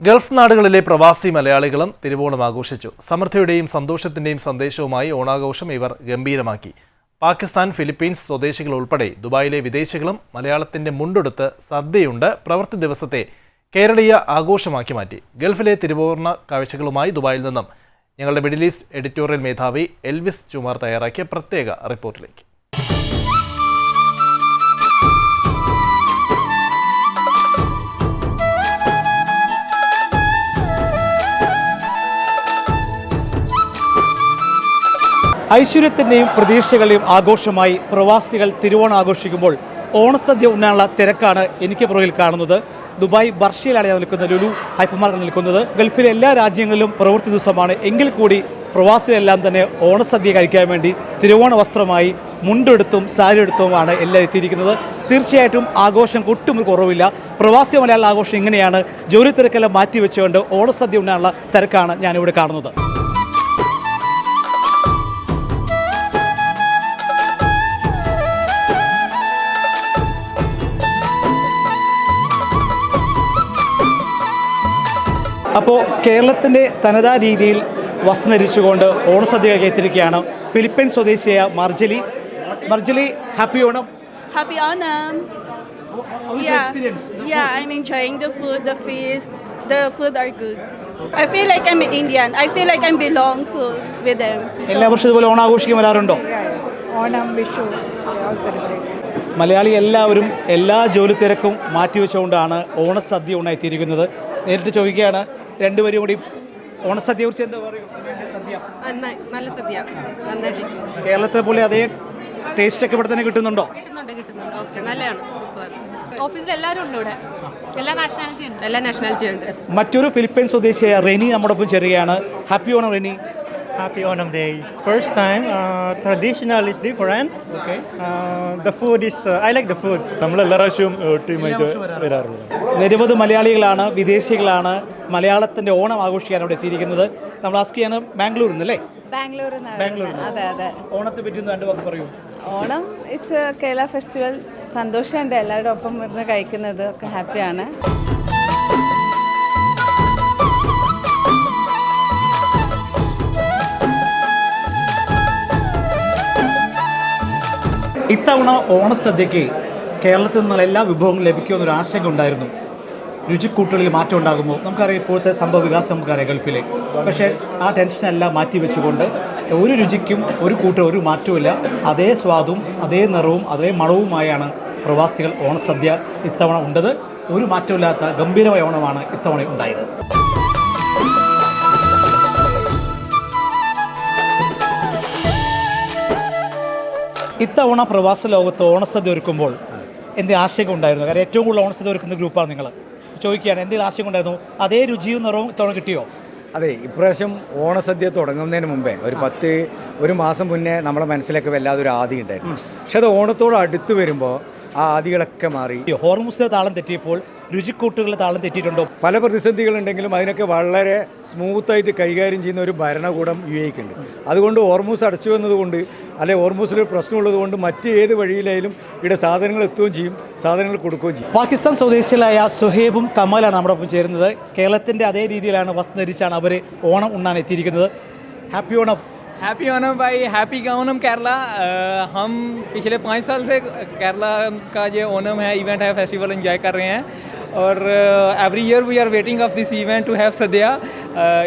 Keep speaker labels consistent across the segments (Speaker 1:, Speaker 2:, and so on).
Speaker 1: Gulf നാടുകളിലെ പ്രവാസി മലയാളികളും തിരുവോണം ആഘോഷിച്ചു. സമൃദ്ധിയുടെയും സന്തോഷത്തിന്റെയും സന്ദേശവുമായി ഓണാഘോഷം ഇവർ ഗംഭീരമാക്കി. പാകിസ്ഥാൻ, ഫിലിപ്പീൻസ് സ്വദേശികൾ ഉൾപ്പെടെ ദുബായിലെ വിദേശികളും മലയാളത്തിന്റെ മുണ്ടുടുത്ത് സദ്യയുണ്ട് പ്രവൃത്തി ദിവസത്തെ കേരളീയ ആഘോഷമാക്കി മാറ്റി. ഗൾഫിലെ തിരുവോണ കാഴ്ചകളുമായി ദുബായിൽ നിന്നും ഞങ്ങളുടെ മിഡിൽ ഈസ്റ്റ് എഡിറ്റോറിയൽ മേധാവി എൽവിസ് ചുമാർ തയ്യാറാക്കിയ പ്രത്യേക റിപ്പോർട്ടിലേക്ക്.
Speaker 2: ഐശ്വര്യത്തിൻ്റെയും പ്രതീക്ഷകളുടെയും ആഘോഷമായി പ്രവാസികൾ തിരുവോണം ആഘോഷിക്കുമ്പോൾ ഓണസദ്യ ഉണ്ണാനുള്ള തിരക്കാണ് എനിക്ക് പുറകിൽ കാണുന്നത്. ദുബായ് ബർഷയിലാണ് ഞാൻ നിൽക്കുന്നത്, ലുലു ഹൈപ്പർ മാർക്കറ്റിൽ നിൽക്കുന്നത്. ഗൾഫിലെ എല്ലാ രാജ്യങ്ങളിലും പ്രവൃത്തി ദിവസമാണ്. എങ്കിൽ കൂടി പ്രവാസികളെല്ലാം തന്നെ ഓണസദ്യ കഴിക്കാൻ വേണ്ടി തിരുവോണ വസ്ത്രമായി മുണ്ടെടുത്തും സാരി എടുത്തുമാണ് എല്ലാം എത്തിയിരിക്കുന്നത്. തീർച്ചയായിട്ടും ആഘോഷം ഒട്ടും കുറവില്ല. പ്രവാസി മലയാള ആഘോഷം ഇങ്ങനെയാണ്. ജോലി തിരക്കെല്ലാം മാറ്റിവെച്ചുകൊണ്ട് ഓണസദ്യ ഉണ്ണാനുള്ള തിരക്കാണ് ഞാനിവിടെ കാണുന്നത്. അപ്പോൾ കേരളത്തിൻ്റെ തനതാ രീതിയിൽ വസ്ത്രം ധരിച്ചുകൊണ്ട് ഓണസദ്യ എത്തിയിരിക്കുകയാണ് ഫിലിപ്പൈൻ സ്വദേശിയായ മർജലി. Happy Onam.
Speaker 3: Happy Onam. Yeah, I'm enjoying the food, the feast. The food are good. I feel like I'm Indian. I feel like I belong with them.
Speaker 2: എല്ലാ വർഷവും ഇതുപോലെ ഓണം ആഘോഷിക്കാൻ വരാറുണ്ടോ?
Speaker 4: ഓണം, വിഷു
Speaker 2: മലയാളി എല്ലാവരും എല്ലാ ജോലി തിരക്കും മാറ്റിവെച്ചുകൊണ്ടാണ് ഓണസദ്യ എത്തിയിരിക്കുന്നത്. നേരിട്ട് ചോദിക്കുകയാണ് രണ്ടുപേരും കൂടി ഓണസദ്യയെ കുറിച്ച് എന്താ പറയുക? സദ്യ
Speaker 3: നല്ല സദ്യ.
Speaker 2: കേരളത്തെ പോലെ അതേ ടേസ്റ്റ് ഒക്കെ ഇവിടെ തന്നെ കിട്ടുന്നുണ്ടോ?
Speaker 3: കിട്ടുന്നുണ്ട്. ഓക്കെ, നല്ലതാണ്. സൂപ്പർ.
Speaker 4: ഓഫീസിൽ എല്ലാവരും ഉണ്ട് ഇവിടെ. എല്ലാ നാഷണാലിറ്റി ഉണ്ട്.
Speaker 2: മറ്റൊരു ഫിലിപ്പൈൻ സ്വദേശിയായ റെനി നമ്മോടൊപ്പം ചേരുകയാണ്. Happy Onam Reni.
Speaker 5: Happy Onam Day. First time, traditional is different.
Speaker 2: Okay.
Speaker 5: The food is, I like the food. നമ്മൾ എല്ലാ പ്രാവശ്യവും ടീമായിട്ട് വരാറുള്ളത്.
Speaker 2: നിരവധി മലയാളികളാണ്, വിദേശികളാണ് മലയാളത്തിൻ്റെ ഓണം ആഘോഷിക്കാൻ അവിടെ എത്തിയിരിക്കുന്നത്. നമ്മൾ ആസ്ക് ചെയ്യാണ് ബാംഗ്ലൂരിൽ നിന്നല്ലേ? ബാംഗ്ലൂർ.
Speaker 4: അതെ.
Speaker 2: ഓണത്തെ പറ്റി ഒന്ന് രണ്ടു വാക്ക് പറയൂ.
Speaker 4: Onam it's Kerala festival. സന്തോഷമുണ്ട് എല്ലാവരുടെ ഒപ്പം ഇരുന്ന് കഴിക്കുന്നത് ഒക്കെ ഹാപ്പിയാണ്.
Speaker 2: ഇത്തവണ ഓണസദ്യക്ക് കേരളത്തിൽ നിന്നുള്ള എല്ലാ വിഭവങ്ങളും ലഭിക്കുമെന്നൊരു ആശങ്ക ഉണ്ടായിരുന്നു. രുചിക്കൂട്ടുകളിൽ മാറ്റം ഉണ്ടാകുമോ? നമുക്കറിയാം ഇപ്പോഴത്തെ സംഭവ വികാസം നമുക്കറിയാം ഗൾഫിലെ. പക്ഷേ ആ ടെൻഷനെല്ലാം മാറ്റി വെച്ചുകൊണ്ട് ഒരു രുചിക്കും ഒരു കൂട്ടം ഒരു മാറ്റവുമില്ല. അതേ സ്വാദും അതേ നിറവും അതേ മണവുമായാണ് പ്രവാസികൾ ഓണസദ്യ ഇത്തവണ ഉണ്ടത്. ഒരു മാറ്റമില്ലാത്ത ഗംഭീരമായ ഓണമാണ് ഇത്തവണ ഉണ്ടായത്. ഇത്തവണ പ്രവാസ ലോകത്ത് ഓണസദ്യ ഒരുക്കുമ്പോൾ എന്തെങ്കിലും ആശങ്ക ഉണ്ടായിരുന്നു? കാരണം ഏറ്റവും കൂടുതൽ ഓണസദ്യ ഒരുക്കുന്ന ഗ്രൂപ്പാണ് നിങ്ങൾ. ചോദിക്കുകയാണ് എന്തെങ്കിലും ആശങ്ക ഉണ്ടായിരുന്നു? അതേ രുചിയും നിറവും ഇത്തവണ കിട്ടിയോ?
Speaker 6: അതെ, ഇപ്രാവശ്യം ഓണസദ്യ തുടങ്ങുന്നതിന് മുമ്പേ ഒരു മാസം മുന്നേ നമ്മുടെ മനസ്സിലൊക്കെ വല്ലാതൊരു ആദി ഉണ്ടായിരുന്നു. പക്ഷെ അത് ഓണത്തോട് അടുത്ത് വരുമ്പോൾ ആ ആദികളൊക്കെ മാറി.
Speaker 2: ഹോർമുസിലെ താളം തെറ്റിയപ്പോൾ രുചിക്കൂട്ടുകളുടെ താളം തെറ്റിയിട്ടുണ്ടോ?
Speaker 6: പല പ്രതിസന്ധികളുണ്ടെങ്കിലും അതിനൊക്കെ വളരെ സ്മൂത്തായിട്ട് കൈകാര്യം ചെയ്യുന്ന ഒരു ഭരണകൂടം UAE-ക്കുണ്ട്. അതുകൊണ്ട് ഹോർമൂസ് അടച്ചു വന്നതുകൊണ്ട് അല്ലെങ്കിൽ ഹോർമൂസിലൊരു പ്രശ്നമുള്ളത് കൊണ്ട് മറ്റ് ഏത് വഴിയിലായാലും ഇവിടെ സാധനങ്ങൾ എത്തുകയും ചെയ്യും, സാധനങ്ങൾ കൊടുക്കുകയും ചെയ്യും.
Speaker 2: പാകിസ്ഥാൻ സ്വദേശികളായ സുഹേബും കമലാണ് നമ്മുടെ ഒപ്പം ചേരുന്നത്. കേരളത്തിൻ്റെ അതേ രീതിയിലാണ് വസ്ത്രം ധരിച്ചാണ് അവർ ഓണം ഉണ്ണാൻ എത്തിയിരിക്കുന്നത്. ഹാപ്പി ഓണം.
Speaker 7: हैप्पी ओनम भाई. हैप्पी का ओनम केरला. हम पिछले 5 साल से केरला का ये ओनम है, इवेंट है, फेस्टिवल एंजॉय कर रहे हैं और every year we are waiting of this event to have sadhya.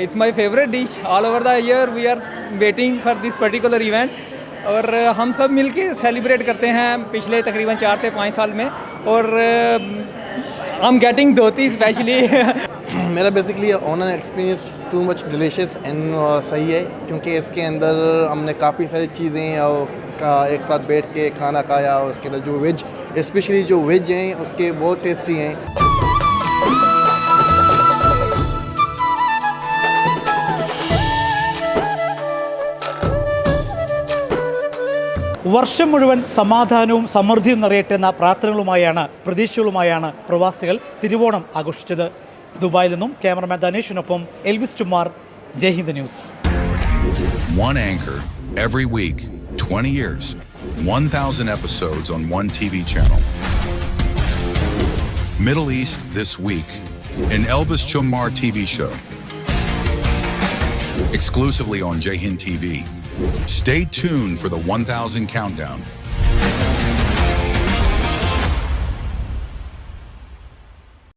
Speaker 7: It's my favourite dish. All over the year we are waiting for this particular event और हम सब मिलके सेलिब्रेट करते हैं पिछले तकरीबन 4 से 5 साल में और I am getting dhoti specially.
Speaker 8: मेरा basically Onam experience too much delicious and सही है क्योंकि इसके अंदर हमने काफ़ी सारी चीज़ें एक साथ बैठ के खाना खाया और उसके अंदर जो वेज, स्पेशली जो वेज हैं उसके बहुत टेस्टी हैं.
Speaker 2: വർഷം മുഴുവൻ സമാധാനവും സമൃദ്ധിയും നിറയട്ടെ എന്ന പ്രാർത്ഥനകളുമായാണ് പ്രതീക്ഷകളുമായാണ് പ്രവാസികൾ തിരുവോണം ആഘോഷിച്ചത്. ദുബായിൽ നിന്നും ക്യാമറമാൻ ധനേഷിനൊപ്പം Elvis Chumar, Jaihind news.
Speaker 9: One anchor every week, 20 years, 1,000 episodes on one TV channel. Middle East This Week an Elvis Chumar TV show. Exclusively on Jai Hind TV. Stay tuned for the 1000 Countdown.